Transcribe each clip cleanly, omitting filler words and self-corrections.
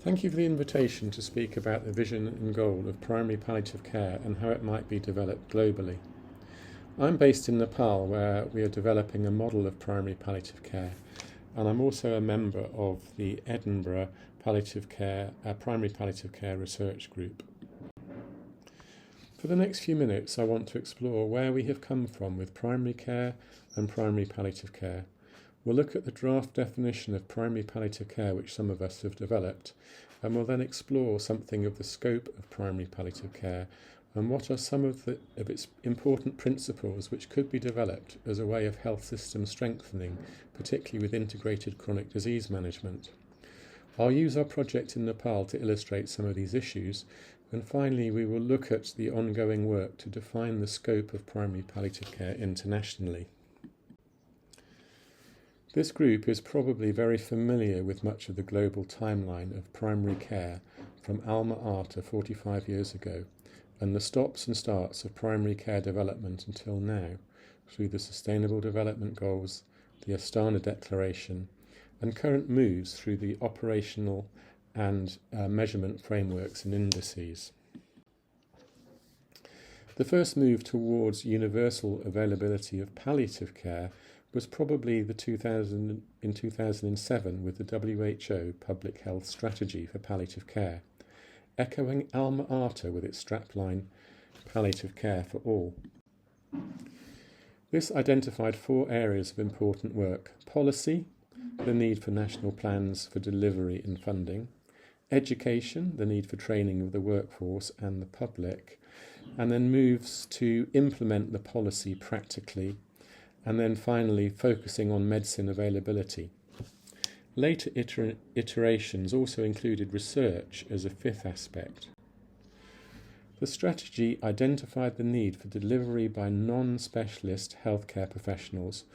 Thank you for the invitation to speak about the vision and goal of primary palliative care and how it might be developed globally. I'm based in Nepal, where we are developing a model of primary palliative care, and I'm also a member of the Edinburgh Primary Palliative Care Research Group. For the next few minutes, I want to explore where we have come from with primary care and primary palliative care. We'll look at the draft definition of primary palliative care which some of us have developed, and we'll then explore something of the scope of primary palliative care and what are some of its important principles which could be developed as a way of health system strengthening, particularly with integrated chronic disease management. I'll use our project in Nepal to illustrate some of these issues, and finally we will look at the ongoing work to define the scope of primary palliative care internationally. This group is probably very familiar with much of the global timeline of primary care from Alma Ata 45 years ago, and the stops and starts of primary care development until now, through the Sustainable Development Goals, the Astana Declaration, and current moves through the operational and measurement frameworks and indices. The first move towards universal availability of palliative care was probably in 2007 with the WHO Public Health Strategy for Palliative Care, echoing Alma Ata with its strapline, Palliative Care for All. This identified 4 areas of important work: policy, the need for national plans for delivery and funding; education, the need for training of the workforce and the public; and then moves to implement the policy practically; and then finally focusing on medicine availability. Later iterations also included research as a 5th aspect. The strategy identified the need for delivery by non-specialist healthcare professionals,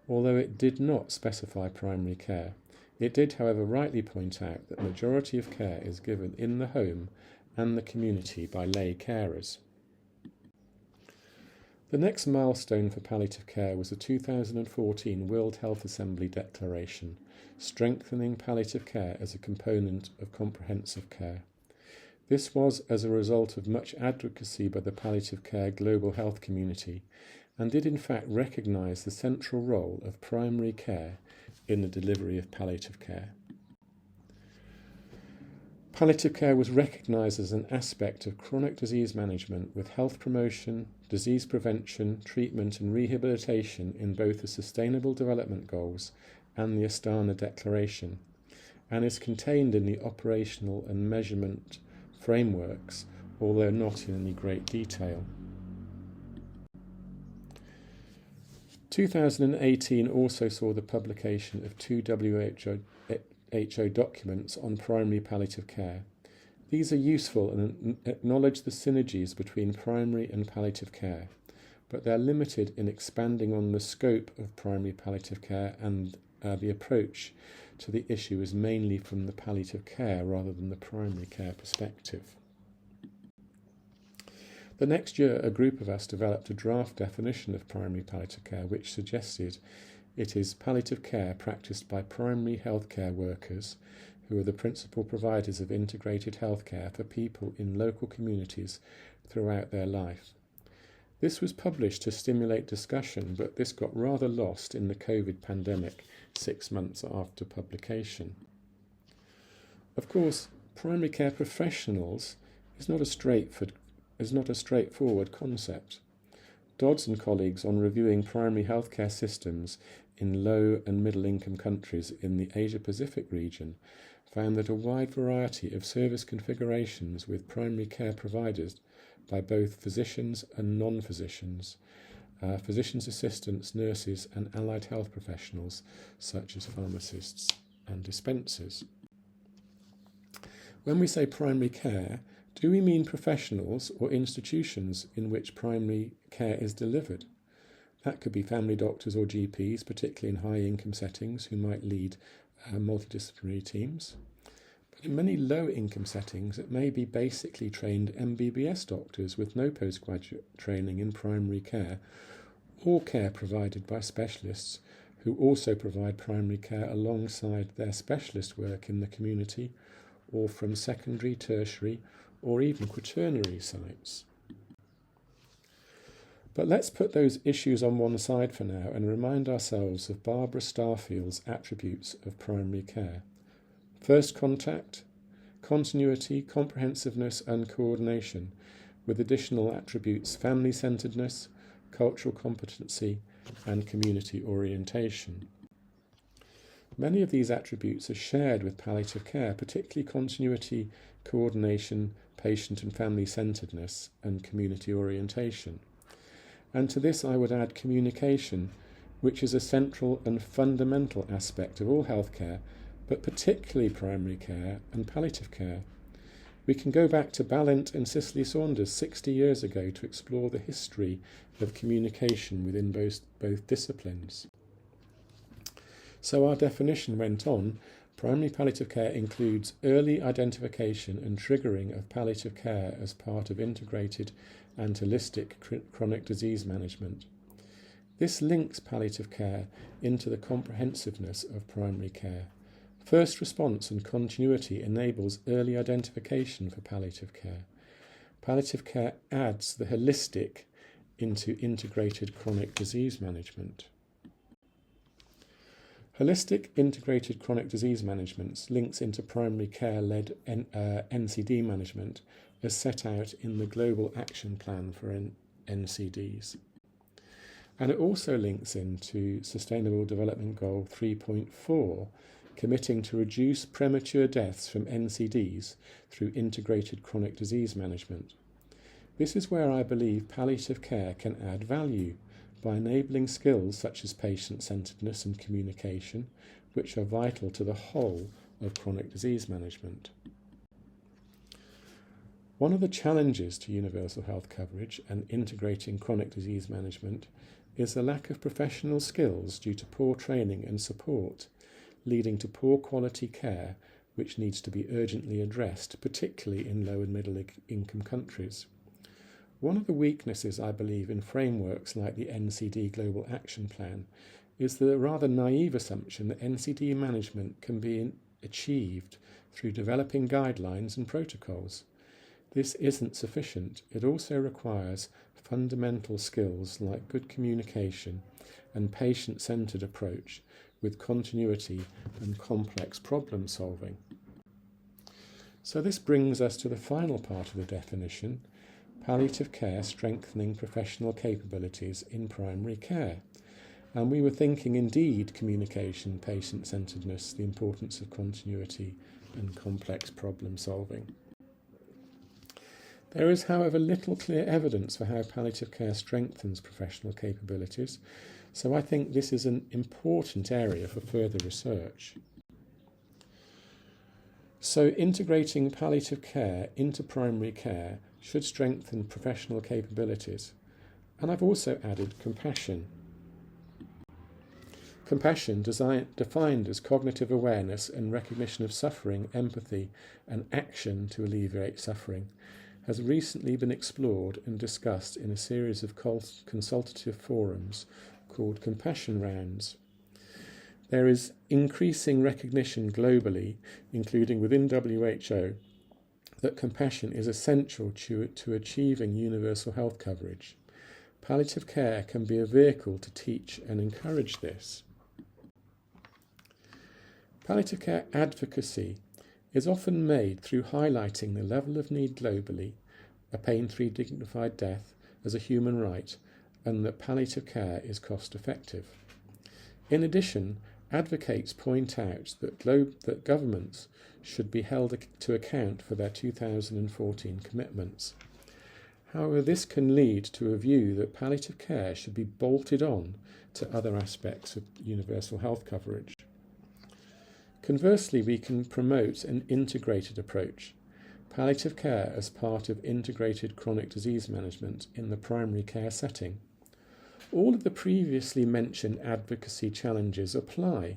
although it did not specify primary care. It did, however, rightly point out that the majority of care is given in the home and the community by lay carers. The next milestone for palliative care was the 2014 World Health Assembly Declaration, strengthening palliative care as a component of comprehensive care. This was as a result of much advocacy by the palliative care global health community, and did in fact recognise the central role of primary care in the delivery of palliative care. Palliative care was recognised as an aspect of chronic disease management with health promotion, disease prevention, treatment and rehabilitation in both the Sustainable Development Goals and the Astana Declaration, and is contained in the operational and measurement frameworks, although not in any great detail. 2018 also saw the publication of 2 WHO documents on primary palliative care. These are useful and acknowledge the synergies between primary and palliative care, but they're limited in expanding on the scope of primary palliative care, and the approach to the issue is mainly from the palliative care rather than the primary care perspective. The next year, a group of us developed a draft definition of primary palliative care which suggested it is palliative care practiced by primary healthcare workers who are the principal providers of integrated healthcare for people in local communities throughout their life. This was published to stimulate discussion, but this got rather lost in the COVID pandemic 6 months after publication. Of course, primary care professionals is not a straightforward concept. Dodds and colleagues, on reviewing primary healthcare systems in low and middle income countries in the Asia-Pacific region, found that a wide variety of service configurations with primary care provided by both physicians and non-physicians, physicians' assistants, nurses and allied health professionals such as pharmacists and dispensers. When we say primary care, do we mean professionals or institutions in which primary care is delivered? That could be family doctors or GPs, particularly in high-income settings, who might lead multidisciplinary teams. But in many low-income settings, it may be basically trained MBBS doctors with no postgraduate training in primary care, or care provided by specialists who also provide primary care alongside their specialist work in the community, or from secondary, tertiary, or even quaternary sites. But let's put those issues on one side for now and remind ourselves of Barbara Starfield's attributes of primary care. First contact, continuity, comprehensiveness and coordination, with additional attributes family-centeredness, cultural competency and community orientation. Many of these attributes are shared with palliative care, particularly continuity, coordination, patient and family-centeredness and community orientation. And to this I would add communication, which is a central and fundamental aspect of all healthcare, but particularly primary care and palliative care. We can go back to Balint and Cicely Saunders 60 years ago to explore the history of communication within both disciplines. So our definition went on. Primary palliative care includes early identification and triggering of palliative care as part of integrated and holistic chronic disease management. This links palliative care into the comprehensiveness of primary care. First response and continuity enables early identification for palliative care. Palliative care adds the holistic into integrated chronic disease management. Holistic integrated chronic disease management links into primary care-led NCD management as set out in the Global Action Plan for NCDs. And it also links into Sustainable Development Goal 3.4, committing to reduce premature deaths from NCDs through integrated chronic disease management. This is where I believe palliative care can add value by enabling skills such as patient-centeredness and communication, which are vital to the whole of chronic disease management. One of the challenges to universal health coverage and integrating chronic disease management is the lack of professional skills due to poor training and support, leading to poor quality care, which needs to be urgently addressed, particularly in low and middle income countries. One of the weaknesses, I believe, in frameworks like the NCD Global Action Plan is the rather naive assumption that NCD management can be achieved through developing guidelines and protocols. This isn't sufficient. It also requires fundamental skills like good communication and patient-centred approach with continuity and complex problem solving. So this brings us to the final part of the definition, palliative care strengthening professional capabilities in primary care. And we were thinking indeed communication, patient-centeredness, the importance of continuity and complex problem solving. There is, however, little clear evidence for how palliative care strengthens professional capabilities, so I think this is an important area for further research. So integrating palliative care into primary care should strengthen professional capabilities. And I've also added compassion. Compassion, defined as cognitive awareness and recognition of suffering, empathy, and action to alleviate suffering, has recently been explored and discussed in a series of consultative forums called Compassion Rounds. There is increasing recognition globally, including within WHO, that compassion is essential to achieving universal health coverage. Palliative care can be a vehicle to teach and encourage this. Palliative care advocacy is often made through highlighting the level of need globally, a pain-free dignified death as a human right, and that palliative care is cost-effective. In addition, advocates point out that governments should be held to account for their 2014 commitments. However, this can lead to a view that palliative care should be bolted on to other aspects of universal health coverage. Conversely, we can promote an integrated approach, palliative care as part of integrated chronic disease management in the primary care setting. All of the previously mentioned advocacy challenges apply,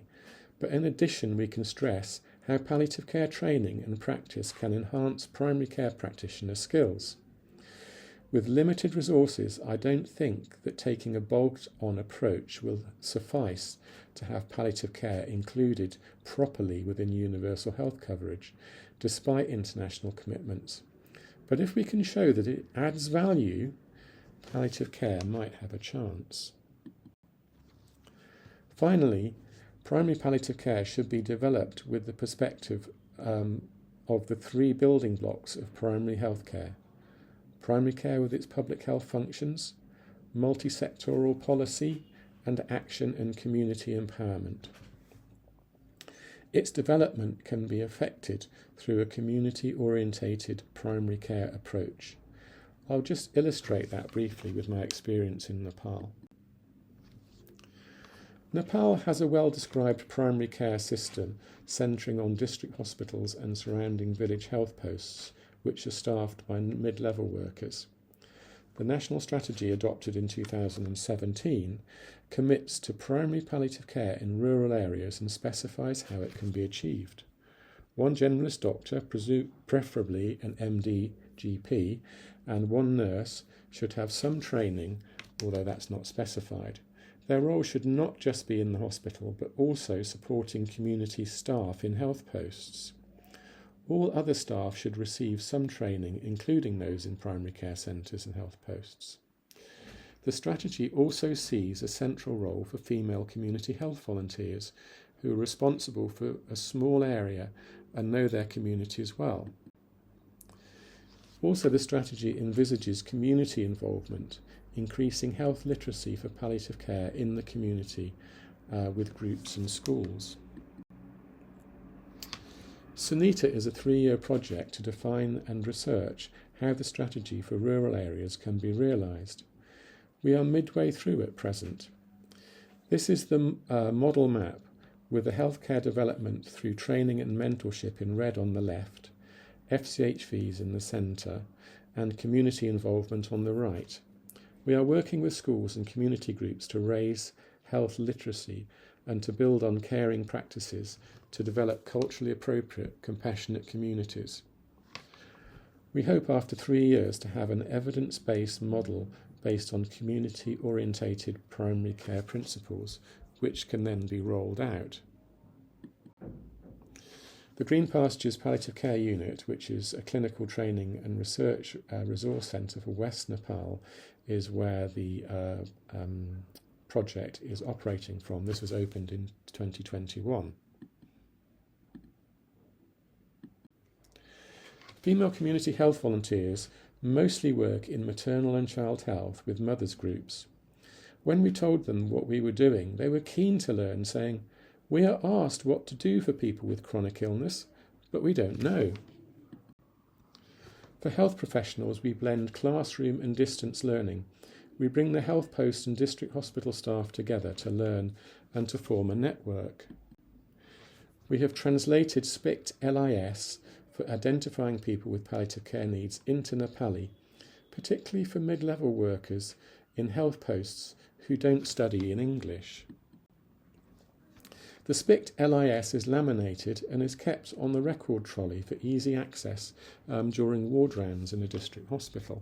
but in addition we can stress how palliative care training and practice can enhance primary care practitioner skills. With limited resources, I don't think that taking a bolt-on approach will suffice to have palliative care included properly within universal health coverage, despite international commitments. But if we can show that it adds value, palliative care might have a chance. Finally, primary palliative care should be developed with the perspective of the three building blocks of primary health care: primary care with its public health functions, multi-sectoral policy, and action and community empowerment. Its development can be effected through a community-orientated primary care approach. I'll just illustrate that briefly with my experience in Nepal. Nepal has a well-described primary care system centring on district hospitals and surrounding village health posts, which are staffed by mid-level workers. The national strategy adopted in 2017 commits to primary palliative care in rural areas and specifies how it can be achieved. One generalist doctor, preferably an MD GP, and one nurse should have some training, although that's not specified. Their role should not just be in the hospital, but also supporting community staff in health posts. All other staff should receive some training, including those in primary care centres and health posts. The strategy also sees a central role for female community health volunteers, who are responsible for a small area and know their communities well. Also, the strategy envisages community involvement, increasing health literacy for palliative care in the community with groups and schools. Sunita is a 3-year project to define and research how the strategy for rural areas can be realised. We are midway through at present. This is the model map with the healthcare development through training and mentorship in red on the left, FCH fees in the centre, and community involvement on the right. We are working with schools and community groups to raise health literacy and to build on caring practices to develop culturally appropriate, compassionate communities. We hope after 3 years to have an evidence-based model based on community-orientated primary care principles, which can then be rolled out. The Green Pastures Palliative Care Unit, which is a clinical training and research resource centre for West Nepal, is where the project is operating from. This was opened in 2021. Female community health volunteers mostly work in maternal and child health with mothers groups. When we told them what we were doing, they were keen to learn, saying, "We are asked what to do for people with chronic illness, but we don't know." For health professionals, we blend classroom and distance learning. We bring the health post and district hospital staff together to learn and to form a network. We have translated SPICT LIS for identifying people with palliative care needs into Nepali, particularly for mid-level workers in health posts who don't study in English. The SPICT LIS is laminated and is kept on the record trolley for easy access during ward rounds in a district hospital.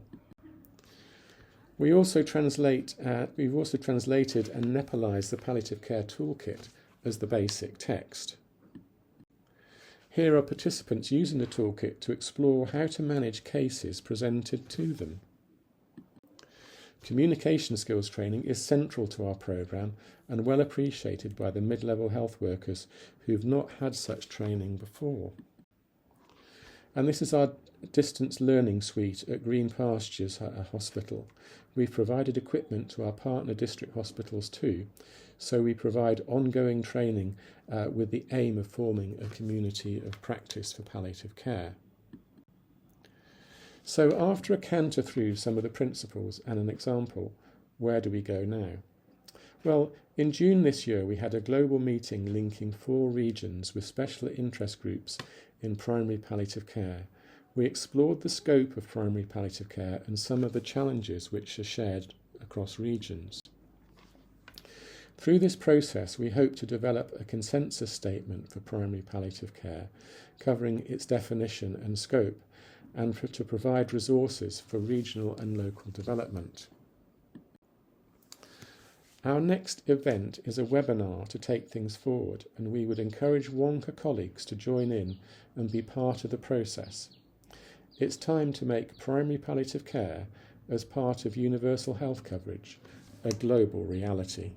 We've also translated and Nepalised the palliative care toolkit as the basic text. Here are participants using the toolkit to explore how to manage cases presented to them. Communication skills training is central to our programme and well appreciated by the mid-level health workers who've not had such training before. And this is our distance learning suite at Green Pastures Hospital. We've provided equipment to our partner district hospitals too, so we provide ongoing training with the aim of forming a community of practice for palliative care. So after a canter through some of the principles and an example, where do we go now? Well, in June this year we had a global meeting linking 4 regions with special interest groups in primary palliative care. We explored the scope of primary palliative care and some of the challenges which are shared across regions. Through this process, we hope to develop a consensus statement for primary palliative care, covering its definition and scope, and to provide resources for regional and local development. Our next event is a webinar to take things forward, and we would encourage WONCA colleagues to join in and be part of the process. It's time to make primary palliative care as part of universal health coverage a global reality.